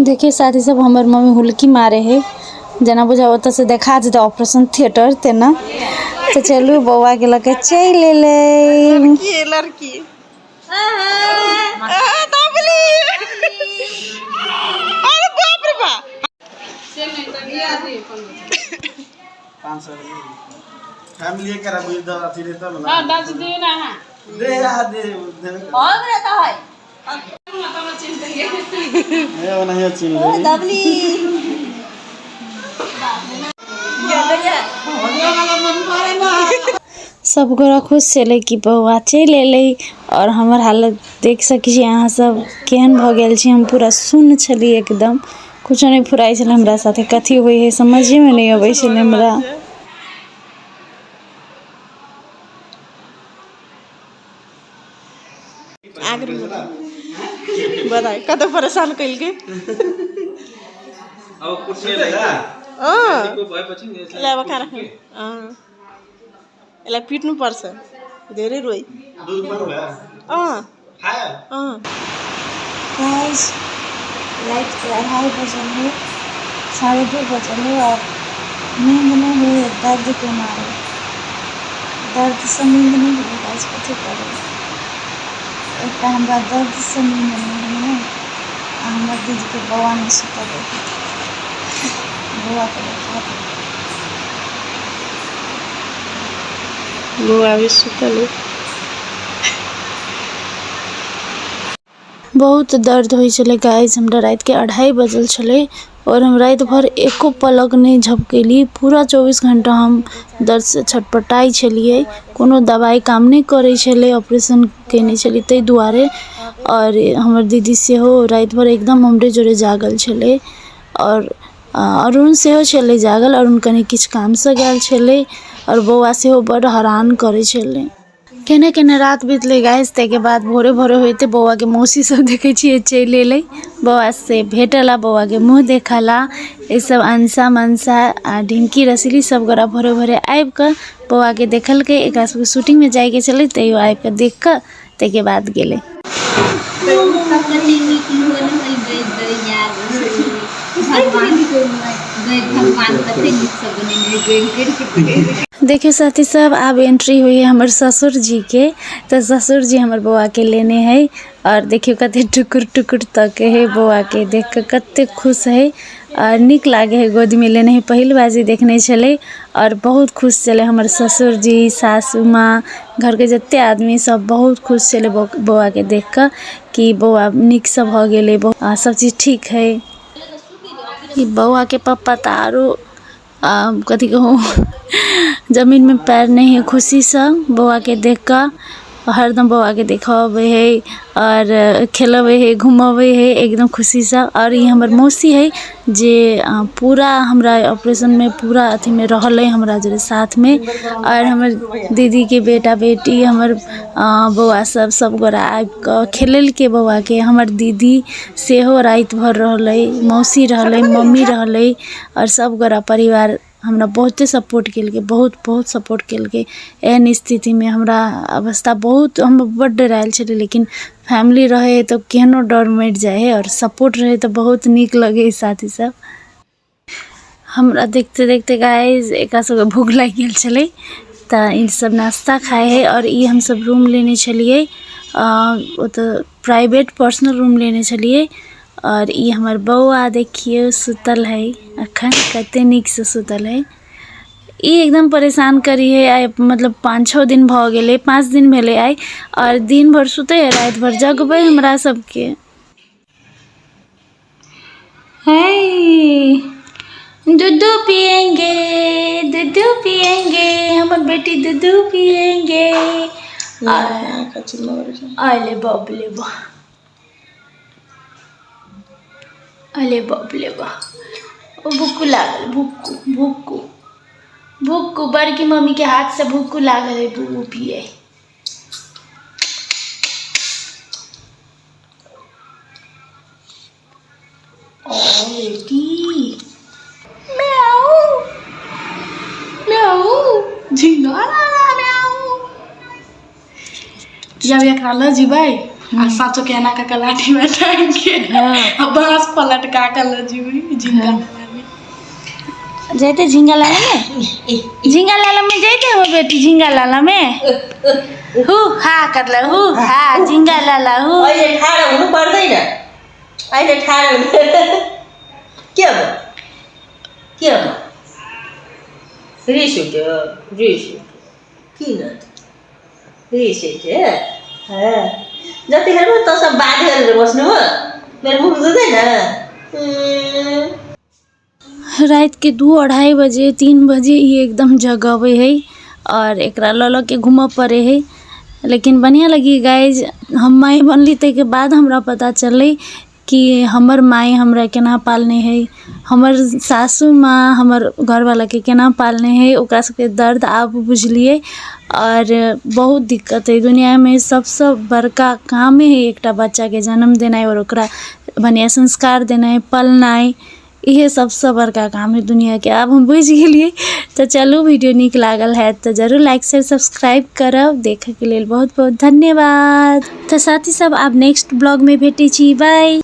देखिए साथी सब हमार मम्मी हुलकी मारे है जना बुझा ओत से देखा दे ऑपरेशन थिएटर तेना तो चलू बउआ के लके चल ले लड़की फैमिली करा बुझ द अथि रे त ना दस दे ना दे रहा दे और रहता है ये वो नहीं चिन ले दबली सब गोरा खुश चले कि बउआ चल ले और हमार हालत देख सकी यहाँ सब केहन भ गेल छी। हम पूरा सुन छली एकदम कुछ नहीं फुराई छल हमरा साथे कथी होई है समझे में नहीं आबै छल हमरा। बताए कत परेशान कइल के अब कुर्सी लेगा को भए पछि लेबा खा राख्नु एला पिट्नु पर्छ धेरै रोइ दूध बन गया खायो गाइस लाइट 2:30 बजे है 2:30 बजे है और नींद नहीं है दर्द के मारे दर्द से नींद नहीं है गाइस कथी करे एक हमरा दर्द से नींद नहीं है हमरा दीदी के बउआ ने सुता दे बउआ के बुआ भी सुतल बहुत दर्द होई चले गाइस हमरा रात के 2:30 बजल चले और हम रात भर एको पलक नहीं झपकेली पूरा 24 घंटा हम दर्द से छटपटाई छलिए कोनो दवाई काम नहीं करे छले ऑपरेशन केने छली तै दुआरे और हमर दीदी से हो रात भर एकदम हमरे जोरे जागल छले और अरुण से हो छले जागल अरुण कने किछ काम से गेल छले और बउआ से हो बड़ हैरान करे छले केने केने रात बीतले गाइस ते के बाद भोरे भोरे होते बउआ के मौसी सब देखे छी चल ले बउआ से भेटला बउआ के मुंह देखला ए सब अंसा मनसा ढिंकी रसीली सब गोरा भोरे भोरे आइब क बउआ के देखल के एकरा सब शूटिंग में जाए के चले तैयो आइब के देख क ते के बाद गेले देखिए साथी सब अब एंट्री हुई है हमारे ससुर जी के तो ससुर जी हमारे बउआ के लेने हैं और देखियो कते टुकुर टुकुर तक है बउआ के देख के कते खुश है और निक लागे है गोदी में लेने है पहली बाजी देखने चले और बहुत खुश चले हमारे ससुर जी सासू माँ घर के जत्ते आदमी सब बहुत खुश चले बउआ के देख कर कि बउआ निक सब हो गेले सब चीज़ ठीक है कि बउआ के पप्पा तारो कथी कहूँ जमीन में पैर नहीं है खुशी से बउआ के देख कर हरदम बउआ के देखावे है और खेलवे है घुमावे है एकदम खुशी से और ये हमर मौसी है जे पूरा हमरा ऑपरेशन में पूरा अथी में रहल है हमरा जरे साथ में और हमर दीदी के बेटा बेटी हमर बउआ सब गोरा आबि के खेलल के बउआ के हमर दीदी से हो रात भर रहल है मौसी रहल है मम्मी रहल है और सब गोरा परिवार हमरा बहुते सपोर्ट केल के बहुत सपोर्ट केल के एहन स्थिति में हमरा अवस्था बहुत हम बड़ डरायल छले लेकिन फैमिली रहे तो केहनो डर मिट जाए और सपोर्ट रहे तो बहुत निक लगे साथी सब हमरा देखते देखते गाइस एका सब भूख लग गेल छले त इन सब नाश्ता खाए है और ये हम सब रूम लेने छलिए वो तो प्राइवेट पर्सनल रूम लेने छलिए और ये हमार बउआ देखिए सुतल है अखन कते निक से सुतल है ये एकदम परेशान करी है आइ मतलब 5-6 दिन भ गेले 5 दिन भेले आइ और दिन भर सुते है रात भर जगबे हमरा सबके हाय दूध पिएंगे हमार बेटी दूध पिएंगे आले बबले बा अले बापले बा भूक्कू लागल भूक्कू बड़की मम्मी के हाथ से भूक्कू लागल है वो पिए ओ बेटी म्याऊ झिंगा म्याऊ जब एकरा ल जीबै आ साँचो के एना का लाठी में टांग के अब बाँस पलटका के ले जीवी झिंगा जाते झिंगा लाला में झिंगा लाला में जाते हो बेटी झिंगा लाला में हु हा कर ले हु हा झिंगा लाला हु अहिले ठाडो हुनु पर्दैन अहिले ठाडो के हो रिस उठ्यो किन रिस उठ्यो जतिखेर पनि तँसँग बात गरेर बस्नु हो मेरो मुख दुख्दैन रात के 2-2:30 बजे 3 बजे ये एकदम जगवे है और एकरा लल के घूम पड़े है। लेकिन बढ़िया लगी गाइज। हम माई बनली ते के बाद हमरा पता चले कि हमर माई हमरा केना पालने है, हमर सासू माँ हमर घर वाला के केना पालने है, ओकरा सबके दर्द आप बुझलिए। और बहुत दिक्कत है दुनिया में, सबसे बड़का काम है एकटा बच्चा के जन्म देना और ओकरा बढ़िया संस्कार देना, पलना, यह सबसे बड़का काम है दुनिया के। अब हम बुझ गए। तो चलो वीडियो निक लागल है तो जरूर लाइक शेयर सब्सक्राइब करब। देखे के लिए बहुत बहुत धन्यवाद। तो साथी सब आप नेक्स्ट ब्लॉग में भेटे छी। बाय।